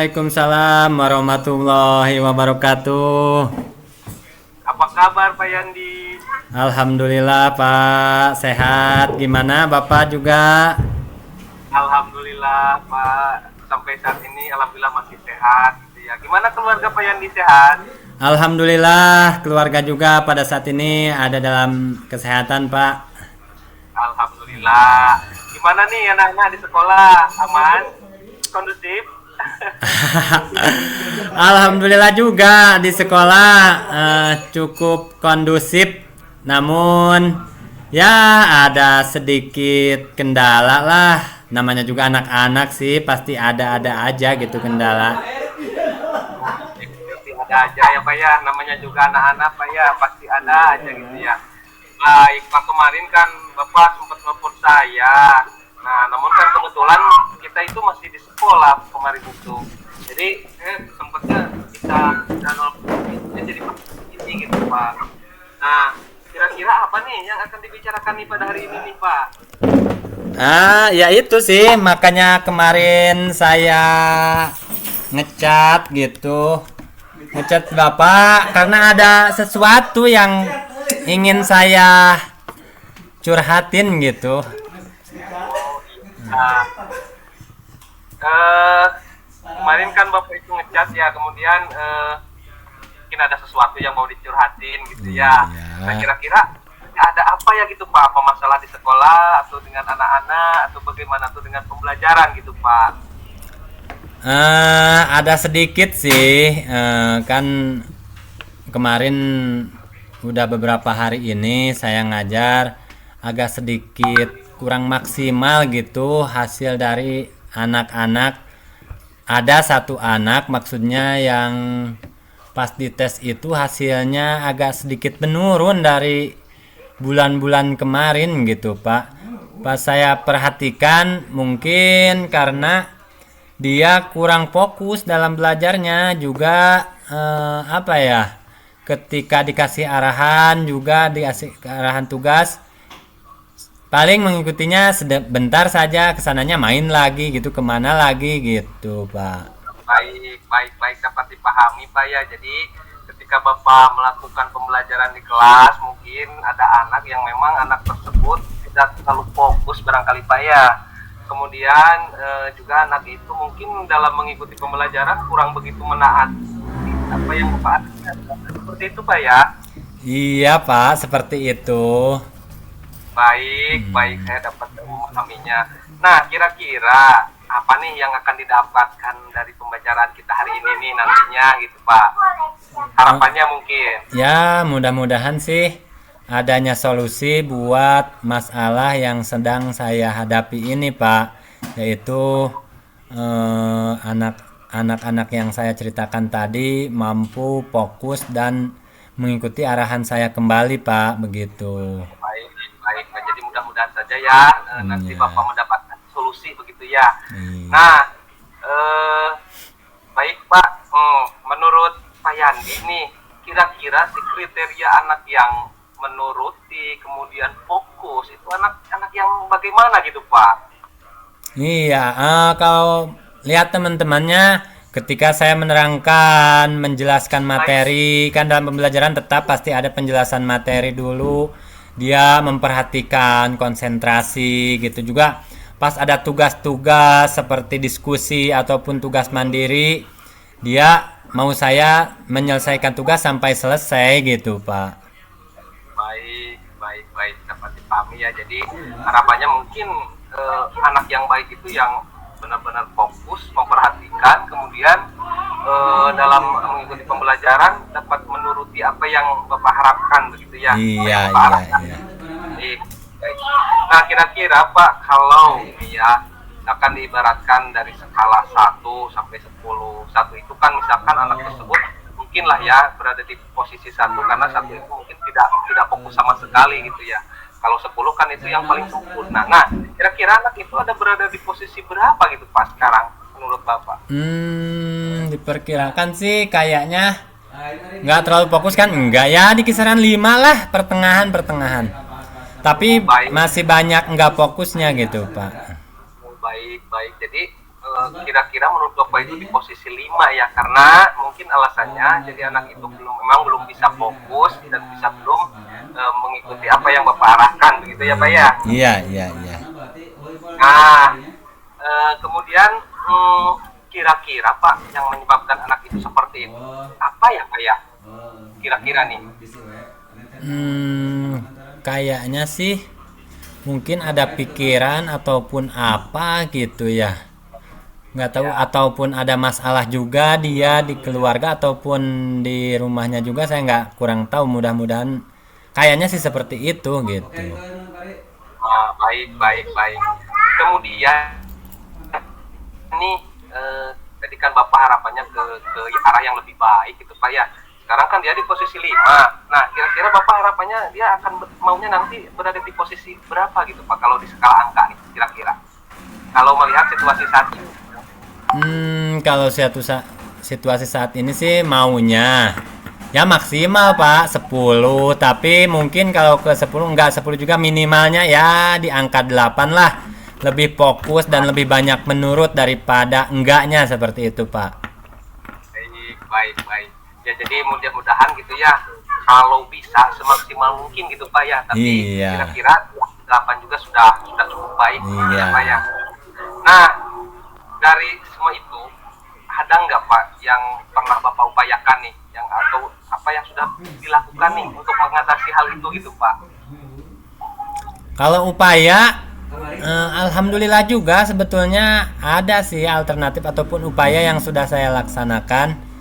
Waalaikumsalam warahmatullahi wabarakatuh. Apa kabar Pak Yandi? Alhamdulillah Pak, sehat. Gimana Bapak juga? Alhamdulillah Pak, sampai saat ini alhamdulillah masih sehat gitu ya. Gimana keluarga Pak Yandi sehat? Alhamdulillah keluarga juga pada saat ini ada dalam kesehatan Pak. Alhamdulillah. Gimana nih anak-anak di sekolah? Aman? Kondusif? Alhamdulillah juga di sekolah cukup kondusif. Namun ya ada sedikit kendala lah. Namanya juga anak-anak sih pasti ada-ada aja gitu kendala. Pasti ada aja ya Pak ya. Namanya juga anak-anak Pak ya, pasti ada aja gitu ya. Baik Pak, kemarin kan Bapak sempat nelfon saya. Nah, namun kan kebetulan kita itu masih di sekolah kemarin itu. Jadi sempatnya kita nelfonnya jadi ini gitu Pak. Nah, kira-kira apa nih yang akan dibicarakan nih pada hari ini nih Pak? Ya itu sih makanya kemarin saya ngecat gitu. Ngecat Bapak karena ada sesuatu yang ingin saya curhatin gitu. Nah, kemarin kan Bapak itu ngecat ya, kemudian mungkin ada sesuatu yang mau dicurhatin gitu ya. Iya. Nah, kira-kira ada apa ya gitu Pak? Apa masalah di sekolah atau dengan anak-anak atau bagaimana tuh dengan pembelajaran gitu Pak? Ada sedikit sih, kan kemarin udah beberapa hari ini saya ngajar agak sedikit kurang maksimal gitu hasil dari anak-anak. Ada satu anak maksudnya yang pas dites itu hasilnya agak sedikit menurun dari bulan-bulan kemarin gitu Pak. Pas saya perhatikan mungkin karena dia kurang fokus dalam belajarnya juga apa ya, ketika dikasih arahan juga dikasih arahan tugas paling mengikutinya sebentar saja, kesananya main lagi gitu, kemana lagi gitu Pak. Baik dapat dipahami Pak ya. Jadi ketika Bapak melakukan pembelajaran di kelas, mungkin ada anak yang memang anak tersebut tidak terlalu fokus barangkali Pak ya. Kemudian juga anak itu mungkin dalam mengikuti pembelajaran kurang begitu menaati apa yang Bapak ajarkan. Seperti itu Pak ya. Iya Pak, seperti itu. Baik, saya dapat memahaminya. Nah, kira-kira apa nih yang akan didapatkan dari pembelajaran kita hari ini nih nantinya gitu Pak? Harapannya mungkin. Ya mudah-mudahan sih adanya solusi buat masalah yang sedang saya hadapi ini Pak, yaitu anak-anak yang saya ceritakan tadi mampu fokus dan mengikuti arahan saya kembali Pak, begitu. Baik. Nah, jadi mudah-mudahan saja ya nanti Ya. Bapak mendapatkan solusi begitu ya. Iya. Nah, baik Pak, menurut Pak Yandi nih, kira-kira sih kriteria anak yang menuruti kemudian fokus itu anak-anak yang bagaimana gitu Pak? Iya, kalau lihat teman-temannya ketika saya menerangkan, menjelaskan materi, kan dalam pembelajaran tetap pasti ada penjelasan materi dulu. Dia memperhatikan konsentrasi gitu juga. Pas ada tugas-tugas seperti diskusi ataupun tugas mandiri, dia mau saya menyelesaikan tugas sampai selesai gitu, Pak. Baik dapat dipahami ya. Jadi harapannya mungkin anak yang baik itu yang benar-benar fokus memperhatikan, kemudian dalam mengikuti pembelajaran dapat menuruti apa yang Bapak harapkan begitu ya. Iya. Baik. Nah, kira-kira Pak, kalau ya akan diibaratkan dari skala 1 sampai 10. 1 itu kan misalkan anak tersebut mungkin lah ya berada di posisi 1 karena 1 itu mungkin tidak fokus sama sekali gitu ya. Kalau 10 kan itu yang paling sempurna. Nah, kira-kira anak itu ada berada di posisi berapa gitu Pak sekarang menurut Bapak? Diperkirakan sih kayaknya nggak terlalu fokus kan? Enggak ya, di kisaran 5 lah, pertengahan. Tapi masih banyak nggak fokusnya gitu Pak. Baik. Jadi kira-kira menurut Bapak itu di posisi 5 ya, karena mungkin alasannya jadi anak itu memang belum bisa fokus dan belum mengikuti apa yang Bapak arahkan begitu ya Pak ya. Iya, iya, iya. Nah, kemudian kira-kira Pak yang menyebabkan anak itu seperti itu apa ya Pak ya? Kira-kira nih. Kayaknya sih mungkin ada pikiran ataupun apa gitu ya. Nggak tahu, ataupun ada masalah juga dia di keluarga ataupun di rumahnya juga, saya nggak kurang tahu. Mudah-mudahan kayaknya sih seperti itu gitu. Baik, baik, baik. Kemudian nih tadi kan Bapak harapannya ke arah yang lebih baik gitu Pak ya. Sekarang kan dia di posisi 5. Nah, kira-kira Bapak harapannya dia akan maunya nanti berada di posisi berapa gitu Pak kalau di skala angka nih kira-kira. Kalau melihat situasi saat ini. Kalau situasi saat ini sih maunya ya maksimal Pak 10, tapi mungkin kalau ke 10 enggak 10 juga, minimalnya ya di angka 8 lah. Lebih fokus dan lebih banyak menurut daripada enggaknya, seperti itu Pak. Baik, baik, baik. Ya jadi mudah-mudahan gitu ya, kalau bisa semaksimal mungkin gitu Pak ya, tapi Iya. kira-kira 8 juga sudah cukup baik Iya. ya Pak ya. Nah, dari semua itu ada nggak Pak yang pernah Bapak upayakan nih, yang atau apa yang sudah dilakukan nih untuk mengatasi hal itu gitu Pak? Kalau upaya, alhamdulillah juga sebetulnya ada sih alternatif ataupun upaya yang sudah saya laksanakan.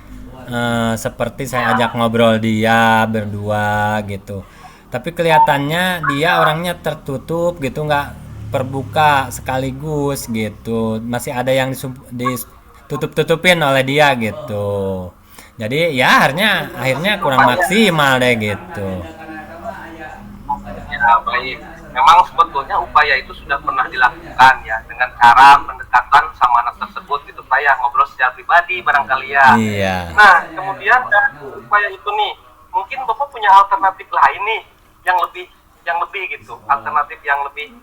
Seperti saya ajak ngobrol dia berdua gitu, tapi kelihatannya dia orangnya tertutup gitu, nggak terbuka sekaligus gitu, masih ada yang ditutup-tutupin oleh dia gitu. Jadi ya akhirnya kurang maksimal deh gitu. Ya baik, memang sebetulnya upaya itu sudah pernah dilakukan ya dengan cara pendekatan sama anak tersebut gitu Pak ya, ngobrol secara pribadi barangkali ya. Iya. Nah, kemudian dari upaya itu nih, mungkin Bapak punya alternatif lain nih yang lebih gitu, alternatif yang lebih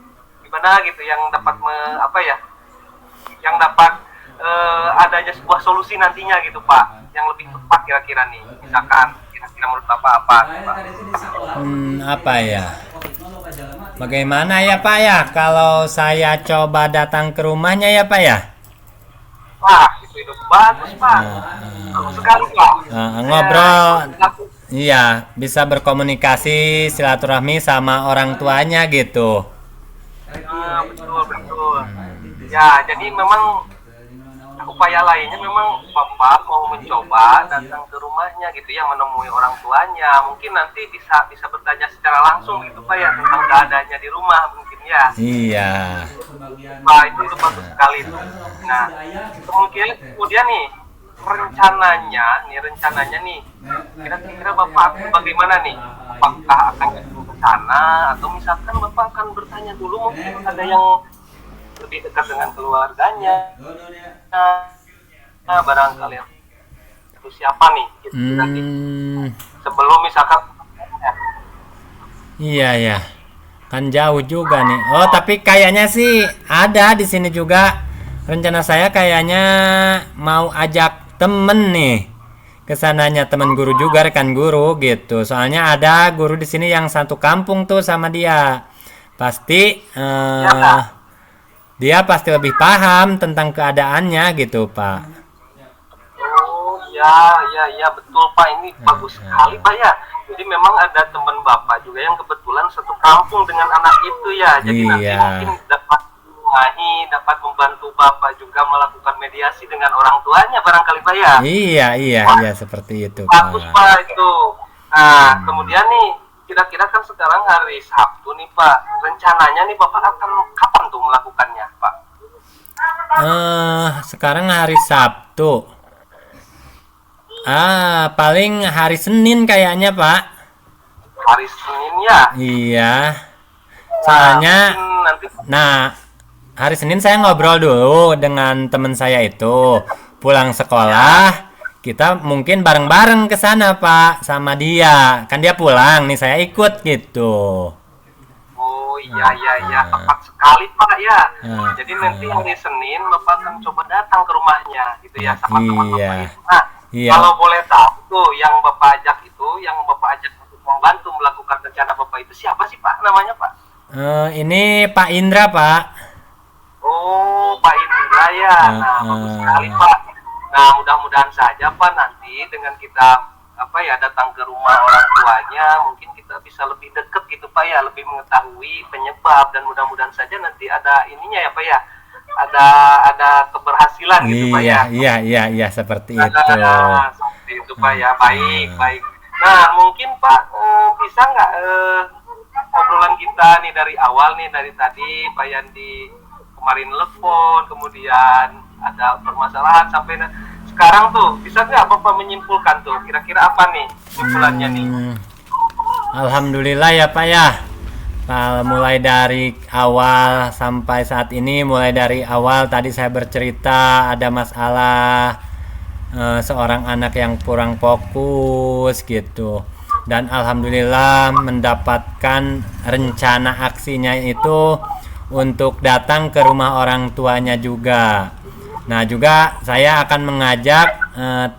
gimana gitu, yang dapat yang dapat adanya sebuah solusi nantinya gitu Pak, yang lebih tepat kira-kira nih, misalkan kira-kira menurut Bapak apa? Pak? Apa ya? Bagaimana ya Pak ya kalau saya coba datang ke rumahnya ya Pak ya? Wah, itu bagus Pak. Bagus sekali Pak. Ngobrol, iya, bisa berkomunikasi silaturahmi sama orang tuanya gitu. Betul, betul. Ya, jadi memang upaya lainnya memang Bapak mau mencoba datang ke rumahnya gitu ya, menemui orang tuanya. Mungkin nanti bisa bertanya secara langsung gitu Pak ya tentang keadaannya di rumah mungkin ya. Iya. Pak, itu bagus sekali itu. Nah, kemudian nih rencananya nih kira-kira Bapak bagaimana nih? Apakah akan ke sana atau misalkan Bapak akan bertanya dulu, mungkin ada yang lebih dekat dengan keluarganya, barangkali itu siapa nih gitu, nanti sebelum misalkan Iya ya, kan jauh juga nih. Oh tapi kayaknya sih ada di sini juga. Rencana saya kayaknya mau ajak temen nih kesananya, temen guru juga, rekan guru gitu. Soalnya ada guru di sini yang satu kampung tuh sama dia. Pasti dia pasti lebih paham tentang keadaannya gitu Pak. Oh ya betul Pak, ini bagus sekali Pak ya. Jadi memang ada teman Bapak juga yang kebetulan satu kampung dengan anak itu ya. Jadi nanti mungkin dapat membantu Bapak juga melakukan mediasi dengan orang tuanya barangkali Pak ya. Iya seperti itu Pak. Bagus Pak itu. Nah, kemudian nih kira-kira kan sekarang hari Sabtu nih Pak. Rencananya nih Bapak akan kapan tuh melakukannya Pak? Sekarang hari Sabtu. Paling hari Senin kayaknya Pak. Hari Senin ya? Iya. Soalnya hari Senin saya ngobrol dulu dengan teman saya itu. Pulang sekolah, kita mungkin bareng-bareng ke sana Pak sama dia. Kan dia pulang nih, saya ikut gitu. Oh iya iya iya, tepat sekali Pak ya. Ah, Jadi nanti hari Senin Bapak akan coba datang ke rumahnya gitu ya sama teman iya. Bapak itu. Nah, Iya. kalau boleh tahu tuh yang Bapak ajak itu, yang Bapak ajak untuk membantu melakukan rencana Bapak itu siapa sih Pak namanya Pak? Ini Pak Indra, Pak. Oh, Pak Indra ya. Nah, bagus sekali Pak. Nah, mudah-mudahan saja Pak nanti dengan kita datang ke rumah orang tuanya, mungkin kita bisa lebih dekat gitu Pak ya, lebih mengetahui penyebab dan mudah-mudahan saja nanti ada ininya ya Pak ya. Ada keberhasilan gitu Pak ya. Iya, seperti itu. Seperti itu Pak ya. Baik, baik. Nah, mungkin Pak bisa nggak obrolan kita nih dari awal nih, dari tadi Pak Yandi kemarin telepon, kemudian ada permasalahan sampai sekarang tuh bisa nggak Bapak menyimpulkan tuh kira-kira apa nih simpulannya nih? Alhamdulillah ya Pak ya. Mulai dari awal sampai saat ini, mulai dari awal tadi saya bercerita ada masalah seorang anak yang kurang fokus gitu, dan alhamdulillah mendapatkan rencana aksinya itu untuk datang ke rumah orang tuanya juga. Nah, juga saya akan mengajak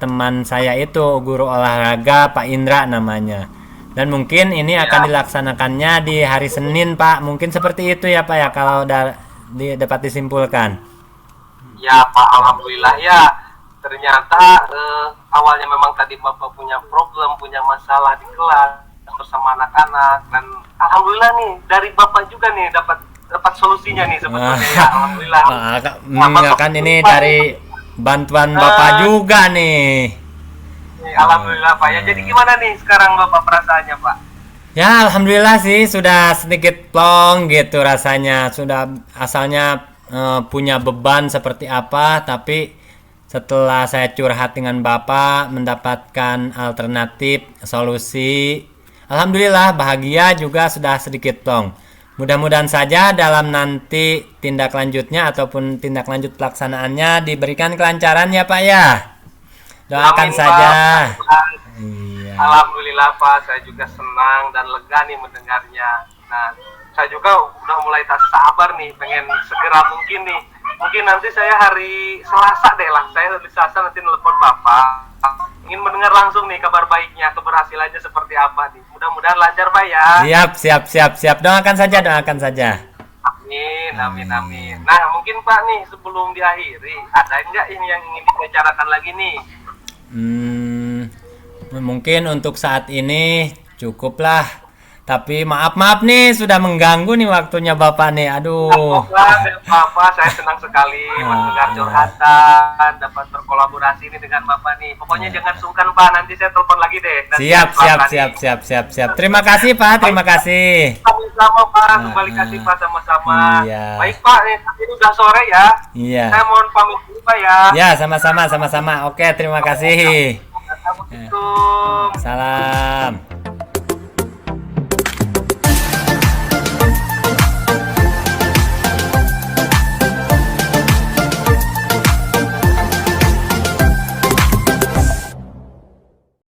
teman saya itu, guru olahraga Pak Indra namanya. Dan mungkin ini akan dilaksanakannya di hari Senin, Pak. Mungkin seperti itu ya, Pak ya, kalau dapat disimpulkan. Ya, Pak, alhamdulillah ya. Ternyata awalnya memang tadi Bapak punya problem, punya masalah di kelas bersama anak-anak, dan alhamdulillah nih dari Bapak juga nih dapat solusinya nih sebetulnya ya. Alhamdulillah. Kan ini dari bantuan Bapak juga nih. Alhamdulillah Pak ya. Jadi gimana nih sekarang Bapak perasaannya Pak? Ya, alhamdulillah sih sudah sedikit plong gitu rasanya. Sudah asalnya punya beban seperti apa, tapi setelah saya curhat dengan Bapak mendapatkan alternatif solusi, alhamdulillah bahagia juga sudah sedikit plong. Mudah-mudahan saja dalam nanti tindak lanjutnya ataupun tindak lanjut pelaksanaannya diberikan kelancaran ya Pak ya. Doakan Amin, saja. Pak. Iya. Alhamdulillah Pak, saya juga senang dan lega nih mendengarnya. Nah, saya juga udah mulai tak sabar nih, pengen segera mungkin nih. Mungkin nanti saya hari Selasa deh lah, saya hari Selasa nanti nelpon Bapak. Ingin mendengar langsung nih kabar baiknya, keberhasilannya seperti apa nih. Mudah-mudahan lancar Pak ya. Siap. Doakan saja. Amin. Nah, mungkin Pak nih sebelum diakhiri, ada nggak ini yang ingin dibicarakan lagi nih? Mungkin untuk saat ini cukuplah. Tapi maaf nih sudah mengganggu nih waktunya Bapak nih. Aduh. Bapak, saya senang sekali mendengar curhatan, dapat berkolaborasi ini dengan Bapak nih. Pokoknya jangan sungkan Pak, nanti saya telepon lagi deh. Siap. Terima kasih Pak, terima kasih. Sama-sama Pak, kembali kasih Pak sama-sama. Iya. Baik Pak, ini udah sore ya. Iya. Saya mohon pamit dulu Pak ya. Ya, sama-sama. Oke, terima kasih. Assalamualaikum. Salam.